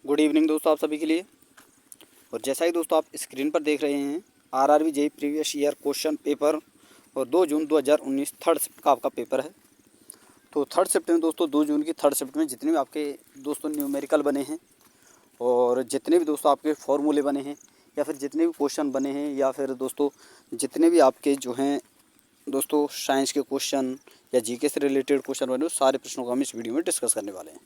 Good evening दोस्तों आप सभी के लिए। और जैसा ही दोस्तों आप स्क्रीन पर देख रहे हैं, RRB JEE previous year question paper और 2 जून 2019 थर्ड शिफ्ट का आपका पेपर है। तो थर्ड शिफ्ट में दोस्तों 2 जून की थर्ड शिफ्ट में जितने भी आपके दोस्तों न्यूमेरिकल बने हैं और जितने भी दोस्तों आपके फॉर्मूले बने हैं या फिर जितने भी क्वेश्चन बने हैं या फिर दोस्तों जितने भी आपके जो हैं दोस्तों साइंस के क्वेश्चन या जीके से रिलेटेड क्वेश्चन बने, उस सारे प्रश्नों को हम इस वीडियो में डिस्कस करने वाले हैं।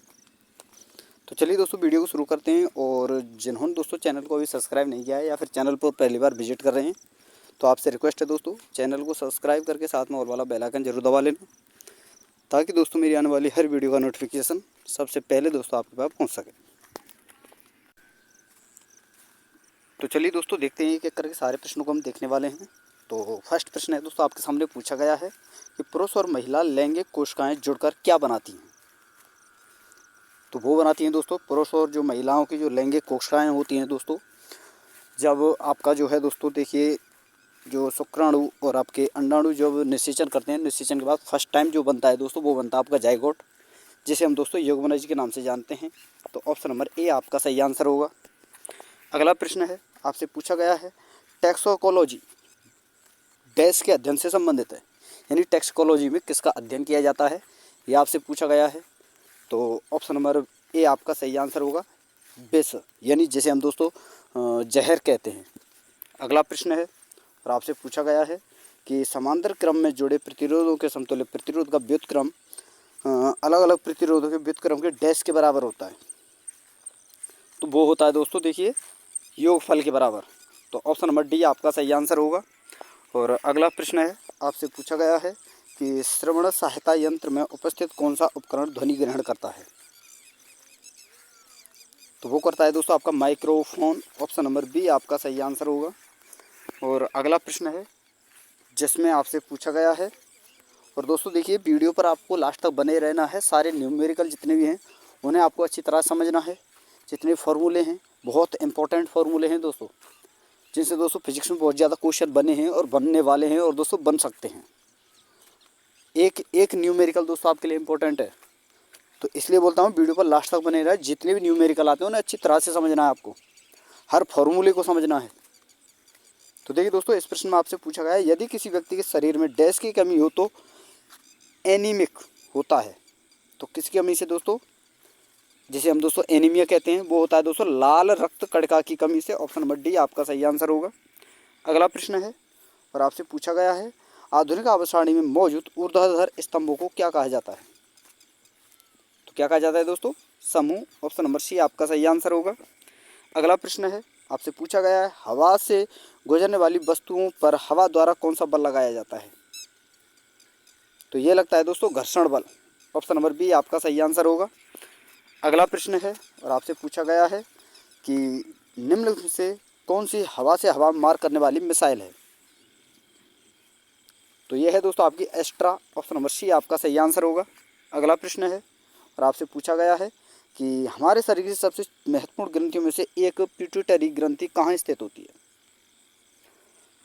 तो चलिए दोस्तों वीडियो को शुरू करते हैं। और जिन्होंने दोस्तों चैनल को अभी सब्सक्राइब नहीं किया है या फिर चैनल पर पहली बार विजिट कर रहे हैं, तो आपसे रिक्वेस्ट है दोस्तों चैनल को सब्सक्राइब करके साथ में ऑल वाला बेल आइकन जरूर दबा लेना, ताकि दोस्तों मेरी आने वाली हर वीडियो का नोटिफिकेशन सबसे पहले दोस्तों आपके पास पहुँच सके। तो चलिए दोस्तों देखते हैं एक एक करके सारे प्रश्नों को हम देखने वाले हैं। तो फर्स्ट प्रश्न है दोस्तों आपके सामने पूछा गया है कि पुरुष और महिला लैंगिक कोशिकाएँ जुड़कर क्या बनाती हैं। तो वो बनाती हैं दोस्तों पुरुष और जो महिलाओं की जो लैंगिक कोशिकाएं होती हैं दोस्तों, जब आपका जो है दोस्तों देखिए जो शुक्राणु और आपके अंडाणु जब निषेचन करते हैं, निषेचन के बाद फर्स्ट टाइम जो बनता है दोस्तों वो बनता है आपका जाइगोट, जिसे हम दोस्तों युग्मनज के नाम से जानते हैं। तो ऑप्शन नंबर ए आपका सही आंसर होगा। अगला प्रश्न है आपसे पूछा गया है टैक्सोकोलॉजी डैश के अध्ययन से संबंधित है, यानी टैक्सोकोलॉजी में किसका अध्ययन किया जाता है, ये आपसे पूछा गया है। तो ऑप्शन नंबर ए आपका सही आंसर होगा विष, यानी जिसे हम दोस्तों जहर कहते हैं। अगला प्रश्न है और आपसे पूछा गया है कि समांतर क्रम में जुड़े प्रतिरोधों के समतुल्य प्रतिरोध का व्युत्क्रम अलग अलग प्रतिरोधों के व्युत्क्रम के डैश के बराबर होता है। तो वो होता है दोस्तों देखिए योगफल के बराबर। तो ऑप्शन नंबर डी आपका सही आंसर होगा। और अगला प्रश्न है आपसे पूछा गया है कि श्रवण सहायता यंत्र में उपस्थित कौन सा उपकरण ध्वनि ग्रहण करता है। तो वो करता है दोस्तों आपका माइक्रोफोन। ऑप्शन नंबर बी आपका सही आंसर होगा। और अगला प्रश्न है जिसमें आपसे पूछा गया है, और दोस्तों देखिए वीडियो पर आपको लास्ट तक बने रहना है। सारे न्यूमेरिकल जितने भी हैं उन्हें आपको अच्छी तरह समझना है। जितने फार्मूले हैं बहुत इंपॉर्टेंट फार्मूले हैं दोस्तों, जिनसे दोस्तों फिजिक्स में बहुत ज़्यादा क्वेश्चन बने हैं और बनने वाले हैं और दोस्तों बन सकते हैं। एक एक न्यूमेरिकल दोस्तों आपके लिए इंपॉर्टेंट है, तो इसलिए बोलता हूँ वीडियो पर लास्ट तक बने रहे। जितने भी न्यूमेरिकल आते हैं उन्हें अच्छी तरह से समझना है, आपको हर फॉर्मूले को समझना है। तो देखिए दोस्तों इस प्रश्न में आपसे पूछा गया है यदि किसी व्यक्ति के शरीर में डैश की कमी हो तो एनीमिक होता है। तो किसकी कमी से दोस्तों, जिसे हम दोस्तों एनीमिया कहते हैं, वो होता है दोस्तों लाल रक्त कणिका की कमी से। ऑप्शन नंबर डी आपका सही आंसर होगा। अगला प्रश्न है और आपसे पूछा गया है आधुनिक आवर्त सारणी में मौजूद ऊर्ध्वाधर स्तंभों को क्या कहा जाता है। तो क्या कहा जाता है दोस्तों, समूह। ऑप्शन नंबर सी आपका सही आंसर होगा। अगला प्रश्न है आपसे पूछा गया है हवा से गुजरने वाली वस्तुओं पर हवा द्वारा कौन सा बल लगाया जाता है। तो ये लगता है दोस्तों घर्षण बल। ऑप्शन नंबर बी आपका सही आंसर होगा। अगला प्रश्न है और आपसे पूछा गया है कि निम्न से कौन सी हवा से हवा मार करने वाली मिसाइल है। तो ये है दोस्तों आपकी एस्ट्रा। ऑप्शन नंबर सी आपका सही आंसर होगा। अगला प्रश्न है और आपसे पूछा गया है कि हमारे शरीर की सबसे महत्वपूर्ण ग्रंथियों में से एक पिट्यूटरी ग्रंथि कहाँ स्थित होती है।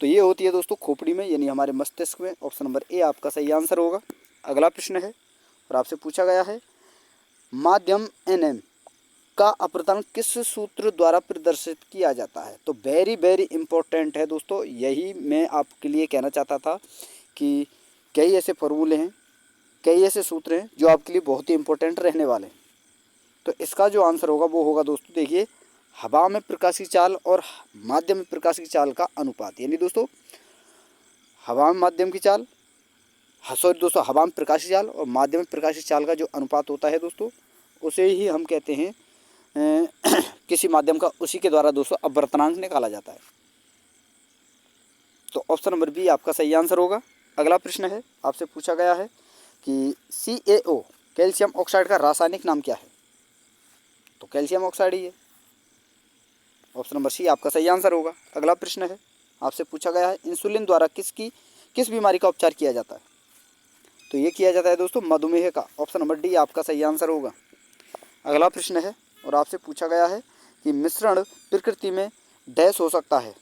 तो ये होती है दोस्तों खोपड़ी में, यानी हमारे मस्तिष्क में। ऑप्शन नंबर ए आपका सही आंसर होगा। अगला प्रश्न है और आपसे पूछा गया है माध्यम एनएम का अपवर्तन किस सूत्र द्वारा प्रदर्शित किया जाता है। तो वेरी वेरी इंपॉर्टेंट है दोस्तों, यही मैं आपके लिए कहना चाहता था कि कई ऐसे फॉर्मूले हैं, कई ऐसे सूत्र हैं जो आपके लिए बहुत ही इंपॉर्टेंट रहने वाले हैं। तो इसका जो आंसर होगा वो होगा दोस्तों देखिए हवा में प्रकाश की चाल और माध्यम में प्रकाश की चाल का अनुपात, यानी दोस्तों हवा में माध्यम की चाल, सॉरी दोस्तों हवा में प्रकाश की चाल और माध्यम में प्रकाश की चाल का जो अनुपात होता है दोस्तों, उसे ही हम कहते हैं किसी माध्यम का, उसी के द्वारा दोस्तों अपवर्तनांक निकाला जाता है। तो ऑप्शन नंबर बी आपका सही आंसर होगा। अगला प्रश्न है आपसे पूछा गया है कि CaO कैल्शियम ऑक्साइड का रासायनिक नाम क्या है। तो कैल्शियम ऑक्साइड ही है। ऑप्शन नंबर सी आपका सही आंसर होगा। अगला प्रश्न है आपसे पूछा गया है इंसुलिन द्वारा किस बीमारी का उपचार किया जाता है। तो ये किया जाता है दोस्तों मधुमेह का। ऑप्शन नंबर डी आपका सही आंसर होगा। अगला प्रश्न है और आपसे पूछा गया है कि मिश्रण प्रकृति में डैश हो सकता है।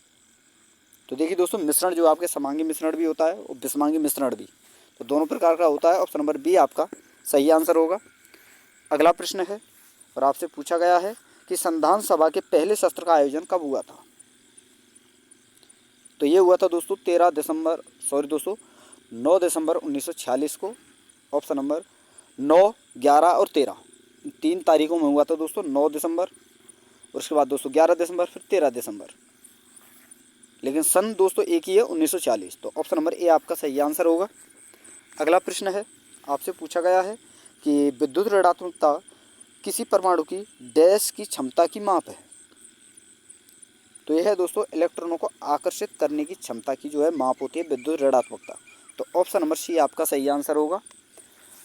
तो देखिए दोस्तों मिश्रण जो आपके समांगी मिश्रण भी होता है और विषमांगी मिश्रण भी, तो दोनों प्रकार का होता है। ऑप्शन नंबर बी आपका सही आंसर होगा। अगला प्रश्न है और आपसे पूछा गया है कि संविधान सभा के पहले सत्र का आयोजन कब हुआ था? तो ये हुआ था दोस्तों 9 दिसंबर 1946 को। ऑप्शन नंबर 9, 11 और 13 3 तारीखों में हुआ था दोस्तों। 9 दिसंबर और उसके बाद दोस्तों 11 दिसंबर, फिर 13 दिसंबर। लेकिन सन दोस्तों एक ही है, 1940। तो ऑप्शन नंबर ए आपका सही आंसर होगा। अगला प्रश्न है, आपसे पूछा गया है कि विद्युत ऋणात्मकता किसी परमाणु की डैश की क्षमता की माप है? तो यह है दोस्तों इलेक्ट्रॉनों को आकर्षित करने की क्षमता की जो है माप होती है विद्युत ऋणात्मकता। तो ऑप्शन नंबर सी आपका सही आंसर होगा।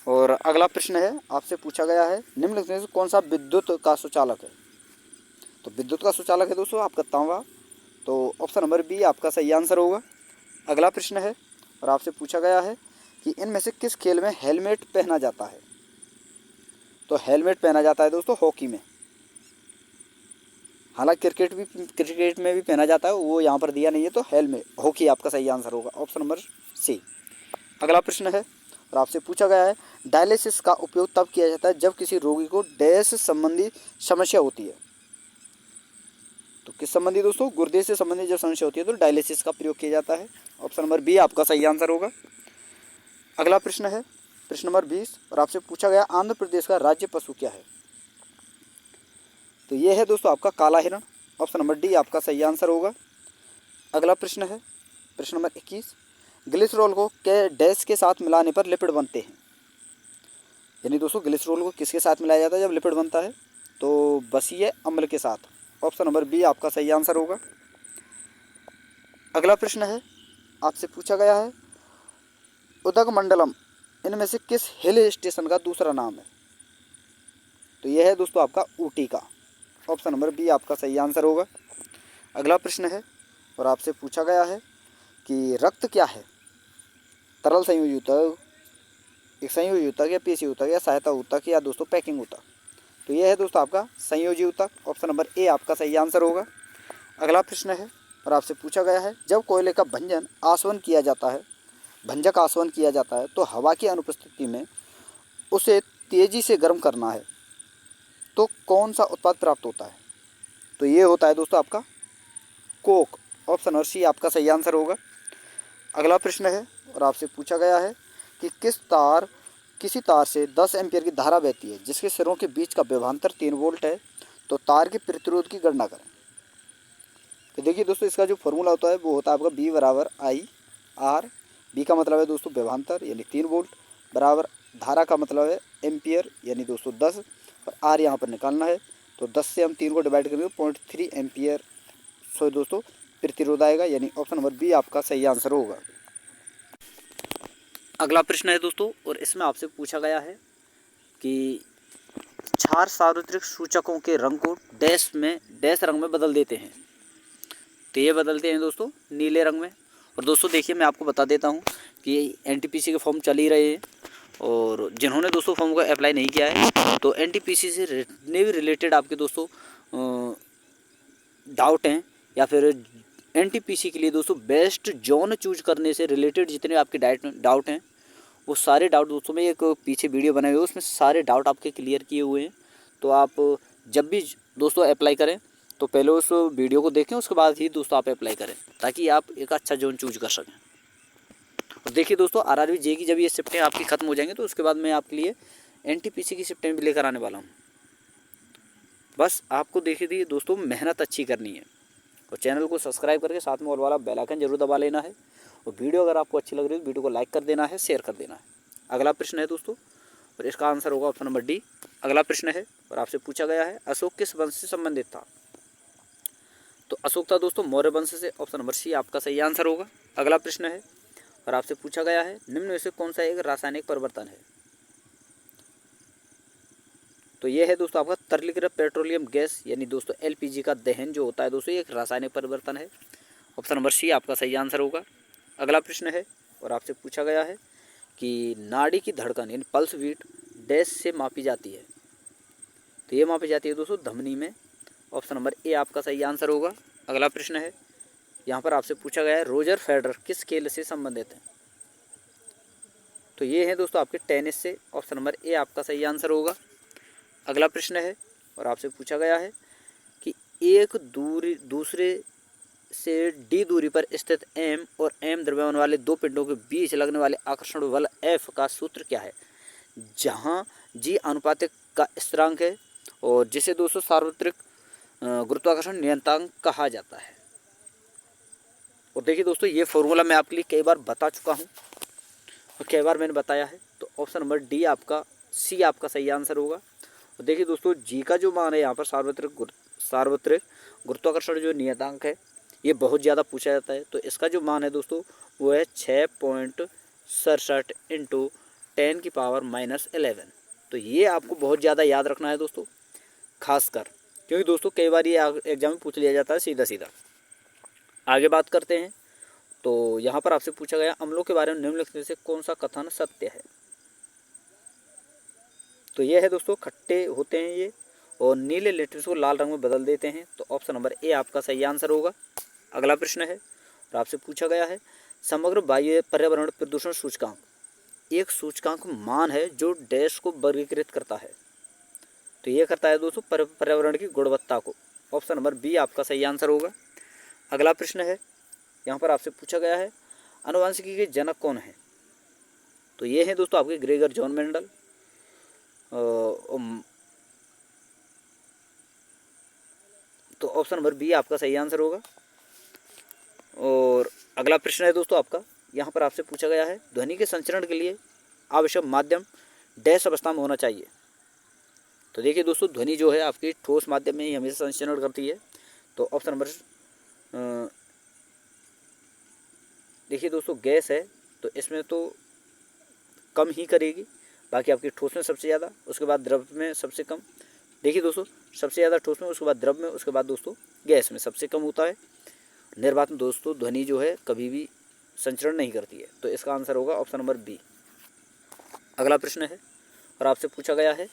और अगला प्रश्न है, आपसे पूछा गया है निम्नलिखित में से कौन सा विद्युत का सुचालक है? तो विद्युत का सुचालक है दोस्तों आपका तांबा। तो ऑप्शन नंबर बी आपका सही आंसर होगा। अगला प्रश्न है, और आपसे पूछा गया है कि इनमें से किस खेल में हेलमेट पहना जाता है? तो हेलमेट पहना जाता है दोस्तों हॉकी में। हालांकि क्रिकेट में भी पहना जाता है, वो यहाँ पर दिया नहीं है। तो हेलमेट हॉकी आपका सही आंसर होगा, ऑप्शन नंबर सी। अगला प्रश्न है, और आपसे पूछा गया है डायलिसिस का उपयोग तब किया जाता है जब किसी रोगी को डैश संबंधी समस्या होती है। तो किस संबंधी दोस्तों? गुर्दे से संबंधित जब समस्या होती है तो डायलिसिस का प्रयोग किया जाता है। ऑप्शन नंबर बी आपका सही आंसर होगा। अगला प्रश्न है प्रश्न नंबर 20, और आपसे पूछा गया आंध्र प्रदेश का राज्य पशु क्या है? तो ये है दोस्तों आपका काला हिरण। ऑप्शन नंबर डी आपका सही आंसर होगा। अगला प्रश्न है प्रश्न नंबर 21, ग्लिसरॉल को के डैश के साथ मिलाने पर लिपिड बनते हैं? यानी दोस्तों ग्लिसरॉल को किसके साथ मिलाया जाता है जब लिपिड बनता है? तो बसीय अम्ल के साथ। ऑप्शन नंबर बी आपका सही आंसर होगा। अगला प्रश्न है, आपसे पूछा गया है उदगमंडलम इनमें से किस हिल स्टेशन का दूसरा नाम है? तो यह है दोस्तों आपका ऊटी का। ऑप्शन नंबर बी आपका सही आंसर होगा। अगला प्रश्न है, और आपसे पूछा गया है कि रक्त क्या है? तरल संयोजी ऊतक, एक संयोजी ऊतक या पेशी ऊतक या सहायता ऊतक या दोस्तों पैकिंग ऊतक? तो यह है दोस्तों आपका संयोजी ऊतक। ऑप्शन नंबर ए आपका सही आंसर होगा। अगला प्रश्न है, और आपसे पूछा गया है जब कोयले का भंजक आसवन किया जाता है तो हवा की अनुपस्थिति में उसे तेजी से गर्म करना है तो कौन सा उत्पाद प्राप्त होता है? तो ये होता है दोस्तों आपका कोक। ऑप्शन नंबर सी आपका सही आंसर होगा। अगला प्रश्न है, और आपसे पूछा गया है कि किसी तार से 10 एम्पियर की धारा बहती है जिसके सिरों के बीच का विभवांतर 3 वोल्ट है, तो तार के प्रतिरोध की गणना करें। तो देखिए दोस्तों इसका जो फॉर्मूला होता है वो होता है आपका बी बराबर आई आर। बी का मतलब है दोस्तों विभवांतर यानी 3 वोल्ट, बराबर धारा का मतलब है एम्पियर यानी दोस्तों 10, और आर यहाँ पर निकालना है। तो 10 से हम 3 को डिवाइड करेंगे 0.3 एम्पियर दोस्तों प्रतिरोध आएगा, यानी ऑप्शन नंबर बी आपका सही आंसर होगा। अगला प्रश्न है दोस्तों, और इसमें आपसे पूछा गया है कि क्षार सार्वत्रिक सूचकों के रंग को डैश रंग में बदल देते हैं। तो ये बदलते हैं दोस्तों नीले रंग में। और दोस्तों देखिए मैं आपको बता देता हूँ कि एनटीपीसी के फॉर्म चल ही रहे हैं, और जिन्होंने दोस्तों फॉर्म को अप्लाई नहीं किया है तो एनटीपीसी से भी रिलेटेड आपके दोस्तों डाउट हैं, या फिर एनटीपीसी के लिए दोस्तों बेस्ट जोन चूज करने से रिलेटेड जितने आपके डाउट हैं वो सारे डाउट दोस्तों में एक पीछे वीडियो बनाए हुए उसमें सारे डाउट आपके क्लियर किए हुए हैं। तो आप जब भी दोस्तों अप्लाई करें तो पहले उस वीडियो को देखें, उसके बाद ही दोस्तों आप अप्लाई करें ताकि आप एक अच्छा जोन चूज कर सकें। और देखिए दोस्तों आरआरबी जे की जब ये शिफ्टें आपकी ख़त्म हो जाएंगी तो उसके बाद मैं आपके लिए एनटीपीसी की शिफ्टें भी लेकर आने वाला हूँ। बस आपको देखिए दी दोस्तों मेहनत अच्छी करनी है, और चैनल को सब्सक्राइब करके साथ में ऑल वाला बेल आइकन जरूर दबा लेना है, और वीडियो अगर आपको अच्छी लग रही है तो वीडियो को लाइक कर देना है, शेयर कर देना है। अगला प्रश्न है दोस्तों, और इसका आंसर होगा ऑप्शन नंबर डी। अगला प्रश्न है, और आपसे पूछा गया है अशोक किस वंश से संबंधित था? तो अशोक था दोस्तों मौर्य वंश से। ऑप्शन नंबर सी आपका सही आंसर होगा। अगला प्रश्न है, और आपसे पूछा गया है निम्न में से कौन सा एक रासायनिक परिवर्तन है? तो ये है दोस्तों आपका तरलीकृत पेट्रोलियम गैस यानी दोस्तों एलपीजी का दहन जो होता है दोस्तों ये एक रासायनिक परिवर्तन है। ऑप्शन नंबर सी आपका सही आंसर होगा। अगला प्रश्न है, और आपसे पूछा गया है कि नाड़ी की धड़कन यानी पल्स बीट डैश से मापी जाती है? तो ये मापी जाती है दोस्तों धमनी में। ऑप्शन नंबर ए आपका सही आंसर होगा। अगला प्रश्न है, यहाँ पर आपसे पूछा गया है रोजर फेडरर किस खेल से संबंधित है? तो ये है दोस्तों आपके टेनिस से। ऑप्शन नंबर ए आपका सही आंसर होगा। अगला प्रश्न है, और आपसे पूछा गया है एक दूसरे से d दूरी पर स्थित m और m द्रव्यमान वाले दो पिंडों के बीच लगने वाले आकर्षण बल F का सूत्र क्या है। जहां g अनुपातिक का स्थिरांक है और जिसे दोस्तों सार्वत्रिक गुरुत्वाकर्षण नियतांक कहा जाता है। और देखिए दोस्तों, ये फॉर्मूला मैं आपके लिए कई बार बता चुका हूँ और कई बार मैंने बताया है। तो ऑप्शन नंबर डी आपका, सी आपका सही आंसर होगा। और देखिए दोस्तों, जी का जो मान है यहाँ पर सार्वत्रिक गुरुत्वाकर्षण जो नियतांक है ये बहुत ज़्यादा पूछा जाता है। तो इसका जो मान है दोस्तों वो है 6.67 इंटू 10⁻⁻11। तो ये आपको बहुत ज़्यादा याद रखना है दोस्तों, खासकर क्योंकि दोस्तों कई बार ये एग्जाम में पूछ लिया जाता है सीधा सीधा। आगे बात करते हैं। तो यहाँ पर आपसे पूछा गया अम्लों के बारे में निम्नलिखित में से कौन सा कथन सत्य है। तो ये है दोस्तों, खट्टे होते हैं ये और नीले लेटेक्स को लाल रंग में बदल देते हैं। तो ऑप्शन नंबर ए आपका सही आंसर होगा। अगला प्रश्न है और आपसे पूछा गया है समग्र वायु पर्यावरण प्रदूषण सूचकांक एक सूचकांक मान है जो डैश को वर्गीकृत करता है। तो ये करता है दोस्तों पर्यावरण की गुणवत्ता को। ऑप्शन नंबर बी आपका सही आंसर होगा। अगला प्रश्न है, यहाँ पर आपसे पूछा गया है आनुवंशिकी के जनक कौन है। तो ये है दोस्तों आपके ग्रेगर जॉन मेंडल। तो ऑप्शन नंबर बी आपका सही आंसर होगा। और अगला प्रश्न है दोस्तों आपका, यहाँ पर आपसे पूछा गया है ध्वनि के संचरण के लिए आवश्यक माध्यम डैश अवस्था में होना चाहिए। तो देखिए दोस्तों, ध्वनि जो है आपकी ठोस माध्यम में ही हमेशा संचरण करती है। तो ऑप्शन नंबर देखिए दोस्तों, गैस है तो इसमें तो कम ही करेगी, बाकी आपकी ठोस में सबसे ज़्यादा, उसके बाद द्रव में सबसे कम। देखिए दोस्तों, सबसे ज़्यादा ठोस में, उसके बाद द्रव में, उसके बाद दोस्तों गैस में सबसे कम होता है। निर्वात में दोस्तों ध्वनि जो है कभी भी संचरण नहीं करती है। तो इसका आंसर होगा ऑप्शन नंबर बी। अगला प्रश्न है और आपसे पूछा गया है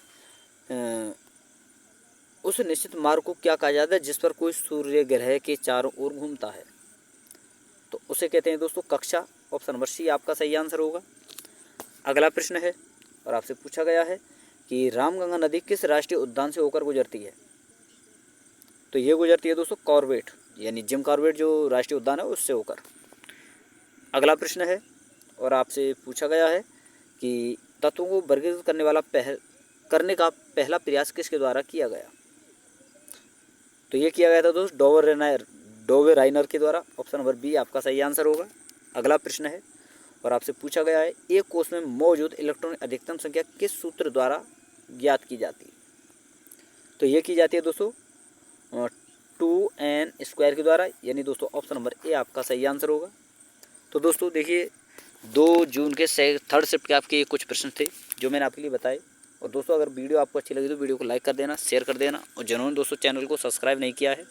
उस निश्चित मार्ग को क्या कहा जाता है जिस पर कोई सूर्य ग्रह के चारों ओर घूमता है। तो उसे कहते हैं दोस्तों कक्षा। ऑप्शन नंबर सी आपका सही आंसर होगा। अगला प्रश्न है और आपसे पूछा गया है कि रामगंगा नदी किस राष्ट्रीय उद्यान से होकर गुजरती है। तो ये गुजरती है दोस्तों कॉर्बेट, यानी जिम कॉर्बेट जो राष्ट्रीय उद्यान है उससे होकर। अगला प्रश्न है और आपसे पूछा गया है कि तत्वों को वर्गीकृत करने का पहला प्रयास किसके द्वारा किया गया। तो ये किया गया था दोस्तों डोवे राइनर के द्वारा। ऑप्शन नंबर बी आपका सही आंसर होगा। अगला प्रश्न है और आपसे पूछा गया है एक कोष में मौजूद इलेक्ट्रॉन की अधिकतम संख्या किस सूत्र द्वारा ज्ञात की जाती है। तो ये की जाती है दोस्तों 2n² के द्वारा, यानी दोस्तों ऑप्शन नंबर ए आपका सही आंसर होगा। तो दोस्तों देखिए 2 जून के 3rd शिफ्ट के आपके ये कुछ प्रश्न थे जो मैंने आपके लिए बताए। और दोस्तों अगर वीडियो आपको अच्छी लगी तो वीडियो को लाइक कर देना, शेयर कर देना, और जिन्होंने दोस्तों चैनल को सब्सक्राइब नहीं किया है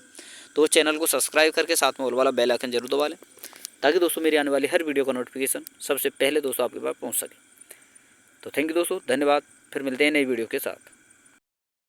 तो चैनल को सब्सक्राइब करके साथ में ऑल वाला बेल आइकन जरूर दबा लें, ताकि दोस्तों मेरी आने वाली हर वीडियो का नोटिफिकेशन सबसे पहले दोस्तों आपके पास पहुंच सके। तो थैंक यू दोस्तों, धन्यवाद। फिर मिलते हैं नई वीडियो के साथ।